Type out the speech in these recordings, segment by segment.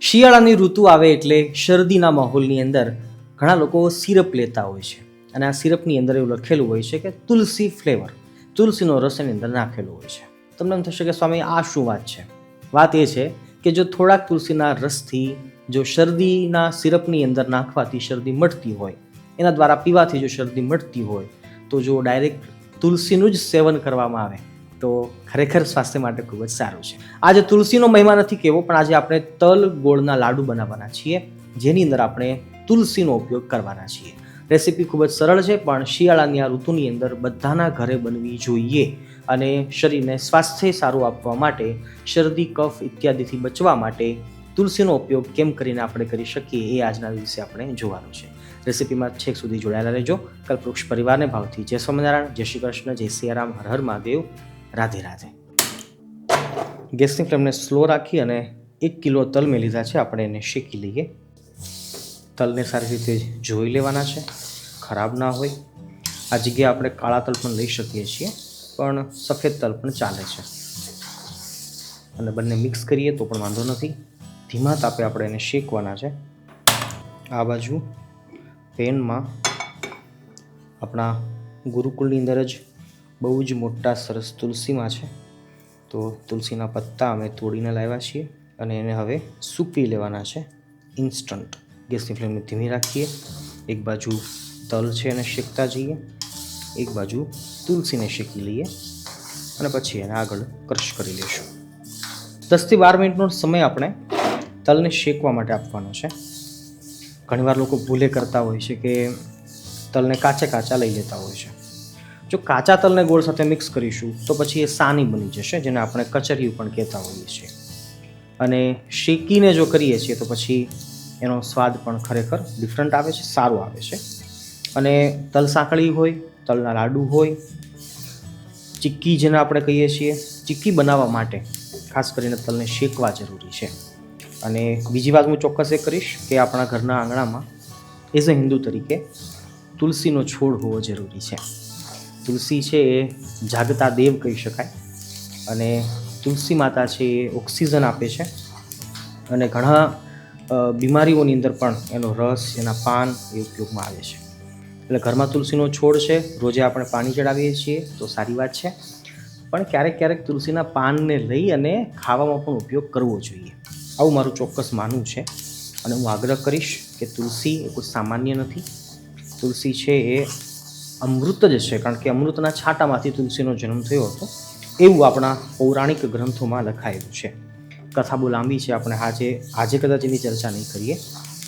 શિયાળાની ઋતુ આવે એટલે શરદીના માહોલની અંદર ઘણા લોકો સિરપ લેતા હોય છે અને આ સિરપની અંદર એવું લખેલું હોય છે કે તુલસી ફ્લેવર, તુલસીનો રસ એની અંદર નાખેલો હોય છે. તમને એમ થશે કે સ્વામી આ શું વાત છે? વાત એ છે કે જો થોડાક તુલસીના રસથી જો શરદીના સિરપની અંદર નાખવાથી શરદી મટતી હોય, એના દ્વારા પીવાથી જો શરદી મટતી હોય, તો જો ડાયરેક્ટ તુલસીનું જ સેવન કરવામાં આવે તો ખરેખર સ્વાસ્થ્ય માટે ખૂબ જ સારું છે. આજે તુલસીનો મહિમા નથી કહેવો, પણ આજે આપણે તલ ગોળના લાડુ બનાવવાના છીએ, જેની અંદર આપણે તુલસીનો ઉપયોગ કરવાના છીએ. રેસીપી ખૂબ જ સરળ છે, પણ શિયાળાની આ ઋતુની અંદર બધાના ઘરે બનવી જોઈએ અને શરીરને સ્વાસ્થ્ય સારું આપવા માટે, શરદી કફ ઇત્યાદિથી બચવા માટે તુલસીનો ઉપયોગ કેમ કરીને આપણે કરી શકીએ એ આજના દિવસે આપણે જોવાનું છે. રેસીપીમાં છેક સુધી જોડાયેલા રહેજો. કલ્પવૃક્ષ પરિવારને ભાવથી જય સ્વામિનારાયણ, જય શ્રી કૃષ્ણ, જય સિયારામ, હર હર મહાદેવ, રાધે રાધે. ગેસની ફ્લેમને સ્લો રાખી અને 1 કિલો તલ મેં લીધા છે, આપણે એને શેકી લઈએ. તલને સારી રીતે જોઈ લેવાના છે, ખરાબ ના હોય. આ જગ્યાએ આપણે કાળા તલ પણ લઈ શકીએ છીએ, પણ સફેદ તલ પણ ચાલે છે. અને બંને મિક્સ કરીએ તો પણ વાંધો નથી. ધીમા તાપે આપણે એને શેકવાના છે. આ બાજુ પેનમાં આપણા ગુરુકુળની અંદર જ બહુ જ મોટા સરસ તુલસીમાં છે, તો તુલસીના પત્તા અમે તોડીને લાવ્યા છીએ અને એને હવે સૂકવી લેવાના છે ઇન્સ્ટન્ટ. ગેસની ફ્લેમને ધીમી રાખીએ. એક બાજુ તલ છે એને શેકતા જઈએ, એક બાજુ તુલસીને શેકી લઈએ અને પછી એને આગળ ક્રશ કરી લઈશું. 10થી 12 મિનિટનો સમય આપણે તલને શેકવા માટે આપવાનો છે. ઘણીવાર લોકો ભૂલે કરતા હોય છે કે તલને કાચા લઈ લેતા હોય છે. જો કાચા તલને ગોળ સાથે મિક્સ કરીશું તો પછી એ સાની બની જશે, જેને આપણે કચરિયું પણ કહેતા હોઈએ છીએ. અને શેકીને જો કરીએ છીએ તો પછી એનો સ્વાદ પણ ખરેખર ડિફરન્ટ આવે છે, સારો આવે છે. અને તલ સાંકળી હોય, તલના લાડુ હોય, ચીક્કી જેને આપણે કહીએ છીએ, ચીક્કી બનાવવા માટે ખાસ કરીને તલને શેકવા જરૂરી છે. અને બીજી વાત હું ચોક્કસ એ કરીશ કે આપણા ઘરના આંગણામાં એઝ અ હિન્દુ તરીકે તુલસીનો છોડ હોવો જરૂરી છે. તુલસી છે એ જાગતા દેવ કહી શકાય અને તુલસી માતા છે એ ઓક્સિજન આપે છે અને ઘણા બીમારીઓની અંદર પણ એનો રસ, એના પાન એ ઉપયોગમાં આવે છે. એટલે ઘરમાં તુલસીનો છોડ છે, રોજે આપણે પાણી ચડાવીએ છીએ તો સારી વાત છે, પણ ક્યારેક તુલસીના પાનને લઈ અને ખાવામાં પણ ઉપયોગ કરવો જોઈએ, આવું મારું ચોક્કસ માનવું છે. અને હું આગ્રહ કરીશ કે તુલસી એ કોઈ સામાન્ય નથી. તુલસી છે એ અમૃત જ છે, કારણ કે અમૃતના છાંટામાંથી તુલસીનો જન્મ થયો હતો, એવું આપણા પૌરાણિક ગ્રંથોમાં લખાયેલું છે. કથા બહુ લાંબી છે, આપણે આજે કદાચ એની ચર્ચા નહીં કરીએ,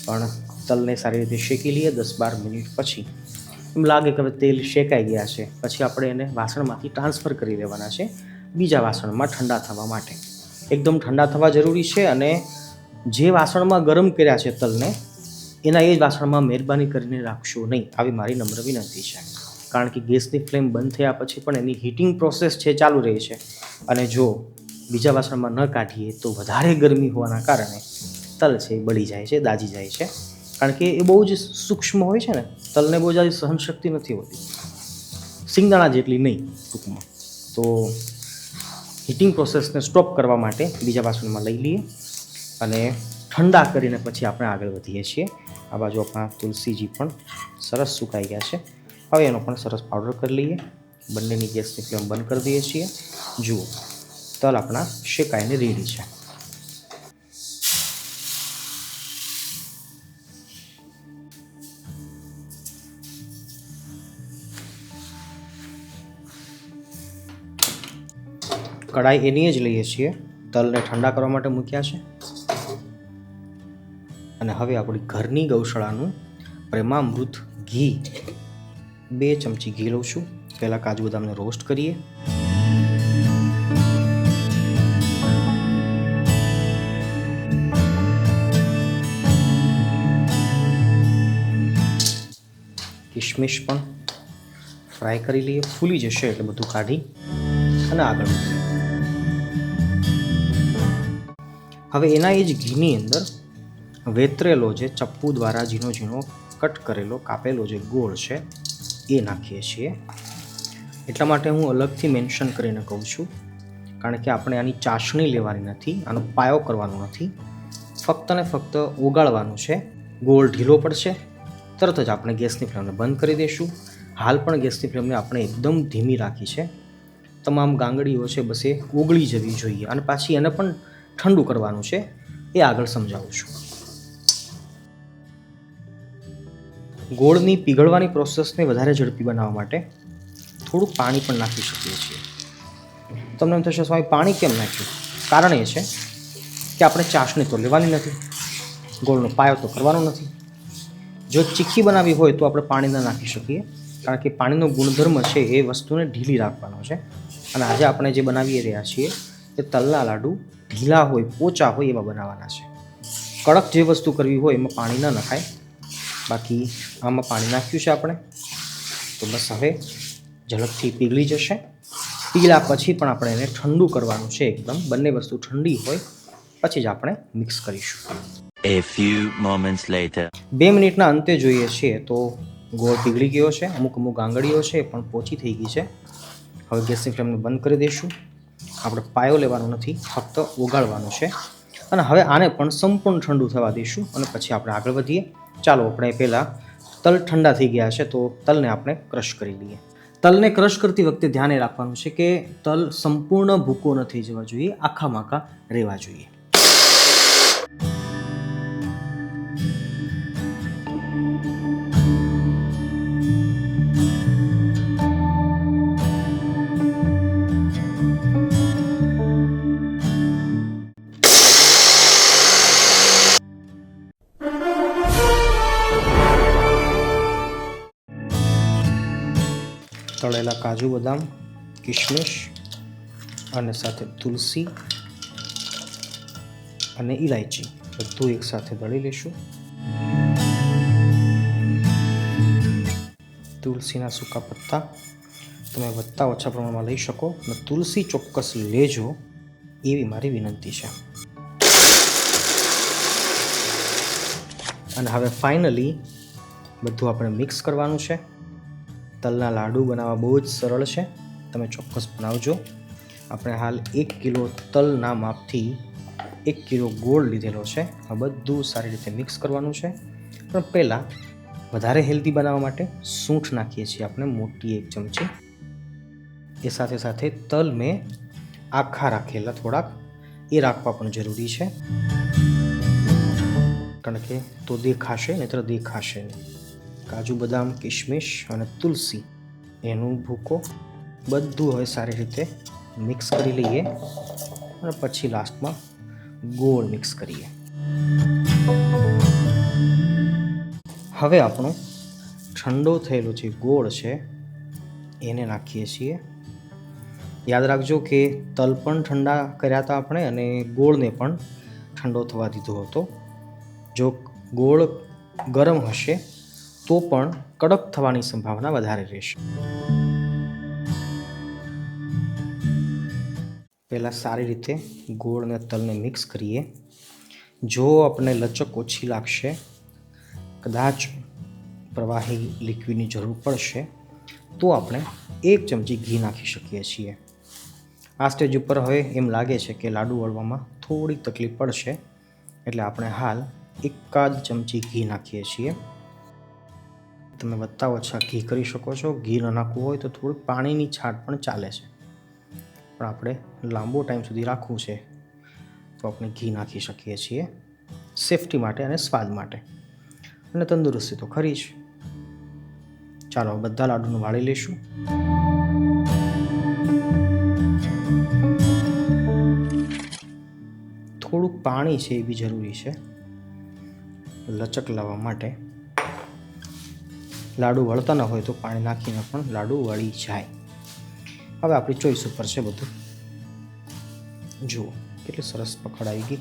પણ તલને સારી રીતે શેકી લઈએ. 10-12 મિનિટ પછી એમ લાગે કે હવે તેલ શેકાઈ ગયા છે, પછી આપણે એને વાસણમાંથી ટ્રાન્સફર કરી લેવાના છે બીજા વાસણમાં ઠંડા થવા માટે. એકદમ ઠંડા થવા જરૂરી છે અને જે વાસણમાં ગરમ કર્યા છે તલને, એના એ જ વાસણમાં મહેરબાની કરીને રાખશો નહીં, આવી મારી નમ્ર વિનંતી છે. કારણ કે ગેસની ફ્લેમ બંધ થયા પછી પણ એની હીટિંગ પ્રોસેસ છે ચાલુ રહે છે, અને જો બીજા વાસણમાં ન કાઢીએ તો વધારે ગરમી હોવાના કારણે તલ છે એ બળી જાય છે, દાજી જાય છે. કારણ કે એ બહુ જ સૂક્ષ્મ હોય છે ને, તલને બહુ જ સહનશક્તિ નથી હોતી, સિંગદાણા જેટલી નહીં ટૂંકમાં. તો હીટિંગ પ્રોસેસને સ્ટોપ કરવા માટે બીજા વાસણમાં લઈ લઈએ અને ઠંડા કરીને પછી આપણે આગળ વધીએ છીએ. આ બાજુ આપણા તુલસીજી પણ સરસ સુકાઈ ગયા છે. હવે એનો પણ સરસ પાવડર કરી લઈએ. બંનેની ગેસની ફ્લેમ બંધ કરી દઈએ છીએ. જુઓ, તલ આપણા શેકાઈને રેડી છે. કઢાઈ એની જ લઈએ છીએ, તલને ઠંડા કરવા માટે મૂક્યા છે. અને હવે આપણી ઘરની ગૌશાળાનું પ્રેમામૃત ઘી, 2 ચમચી ઘી લઉં છું. પહેલાં કાજુ બદામને રોસ્ટ કરીએ. કિશમિશ પણ ફ્રાય કરી લઈએ, ફૂલી જશે એટલે બધું કાઢી અને આગળ વધીએ. હવે એના એ જ ઘીની અંદર વેતરેલો જે ચપ્પુ દ્વારા ઝીણો કટ કરેલો કાપેલો જે ગોળ છે એ નાખીએ છીએ. એટલા માટે હું અલગથી મેન્શન કરીને કહું છું, કારણ કે આપણે આની ચાસણી લેવાની નથી, આનો પાયો કરવાનો નથી. ફક્ત ને ફક્ત ઓગાળવાનું છે. ગોળ ઢીલો પડશે, તરત જ આપણે ગેસની ફ્લેમને બંધ કરી દઈશું. હાલ પણ ગેસની ફ્લેમને આપણે એકદમ ધીમી રાખી છે. તમામ ગાંગડીઓ છે બસ એ ઓગળી જવી જોઈએ અને પાછી એને પણ ઠંડુ કરવાનું છે, એ આગળ સમજાવું છું. ગોળની પીગળવાની પ્રોસેસને વધારે ઝડપી બનાવવા માટે થોડુંક પાણી પણ નાખી શકીએ છીએ. તમને એમ થશે સ્વામી પાણી કેમ નાખ્યું? કારણ એ છે કે આપણે ચાસણી તો લેવાની નથી, ગોળનો પાયો તો કરવાનો નથી. જો ચીક્કી બનાવવી હોય તો આપણે પાણી ન નાખી શકીએ, કારણ કે પાણીનો ગુણધર્મ છે એ વસ્તુને ઢીલી રાખવાનો છે. અને આજે આપણે જે બનાવી રહ્યા છીએ એ તલના લાડુ ઢીલા હોય, પોચા હોય એવા બનાવવાના છે. કડક જે વસ્તુ કરવી હોય એમાં પાણી ન નખાય. બાકી આમાં પાણી નાખ્યું છે આપણે, તો બસ હવે ઝડપથી પીગળી જશે. પીગળ્યા પછી પણ આપણે એને ઠંડુ કરવાનું છે એકદમ. બંને વસ્તુ ઠંડી હોય પછી જ આપણે મિક્સ કરીશું. A few moments later. 2 મિનિટના અંતે જોઈએ છીએ તો ગોળ પીગળી ગયો છે. અમુક આંગળીઓ છે પણ પોચી થઈ ગઈ છે. હવે ગેસની ફ્લેમને બંધ કરી દઈશું. આપણે પાયો લેવાનો નથી, ફક્ત ઓગાળવાનું છે. અને હવે આને પણ સંપૂર્ણ ઠંડુ થવા દઈશું અને પછી આપણે આગળ વધીએ. ચાલો આપણે પહેલાં તલ ઠંડા થઈ ગયા છે તો તલને આપણે ક્રશ કરી લઈએ. તલને ક્રશ કરતી વખતે ધ્યાને રાખવાનું છે કે તલ સંપૂર્ણ ભૂકો ન થઈ જવા જોઈએ, આખા માખા રહેવા જોઈએ. તળેલા કાજુ બદામ, કિશમિશ અને સાથે તુલસી અને ઇલાયચી બધું એકસાથે દળી લઈશું. તુલસીના સૂકા પત્તા તમે વધતા ઓછા પ્રમાણમાં લઈ શકો અને તુલસી ચોક્કસ લેજો એવી મારી વિનંતી છે. અને હવે ફાઇનલી બધું આપણે મિક્સ કરવાનું છે. તલના લાડુ બનાવવા બહુ જ સરળ છે, તમે ચોક્કસ બનાવજો. આપણે હાલ 1 કિલો તલના માપથી 1 કિલો ગોળ લીધેલો છે. આ બધું સારી રીતે મિક્સ કરવાનું છે. પણ પહેલાં વધારે હેલ્ધી બનાવવા માટે સૂંઠ નાખીએ છીએ આપણે, મોટી 1 ચમચી. એ સાથે સાથે તલ મેં આખા રાખેલા થોડાક, એ રાખવા પણ જરૂરી છે, કારણ કે તો દેખાશે નહીંતર દેખાશે નહીં. કાજુ બદામ, કિશમિશ અને તુલસી એનું ભૂકો બધું હવે સારી રીતે મિક્સ કરી લઈએ અને પછી લાસ્ટમાં ગોળ મિક્સ કરીએ. હવે આપણો ઠંડો થયેલો જે ગોળ છે એને નાખીએ છીએ. યાદ રાખજો કે તલ પણ ઠંડા કર્યા હતા આપણે અને ગોળને પણ ઠંડો થવા દીધો હતો. જો ગોળ ગરમ હશે તો પણ કડક થવાની સંભાવના વધારે રહેશે. પહેલાં સારી રીતે ગોળ અને તલને મિક્સ કરીએ. જો આપણને લચક ઓછી લાગશે, કદાચ પ્રવાહી લિક્વિડની જરૂર પડશે, તો આપણે 1 ચમચી ઘી નાખી શકીએ છીએ. આ સ્ટેજ ઉપર હવે એમ લાગે છે કે લાડુ વળવામાં થોડી તકલીફ પડશે, એટલે આપણે હાલ 1 ચમચી ઘી નાખીએ છીએ. તમે વધતા ઓછા ઘી કરી શકો છો. ઘી ન નાખવું હોય તો થોડુંક પાણીની છાંટ પણ ચાલે છે, પણ આપણે લાંબો ટાઈમ સુધી રાખવું છે તો આપણે ઘી નાખી શકીએ છીએ, સેફટી માટે અને સ્વાદ માટે. અને તંદુરસ્તી તો ખરી જ. ચાલો બધા લાડુને વાળી લઈશું. થોડુંક પાણી છે એ બી જરૂરી છે લચક લાવવા માટે. લાડુ વળતા ન હોય તો પાણી નાખીને પણ લાડુ વળી જાય. હવે આપણી ચોઈસ ઉપર છે બધું. જુઓ કેટલી સરસ પકડ આવી ગઈ.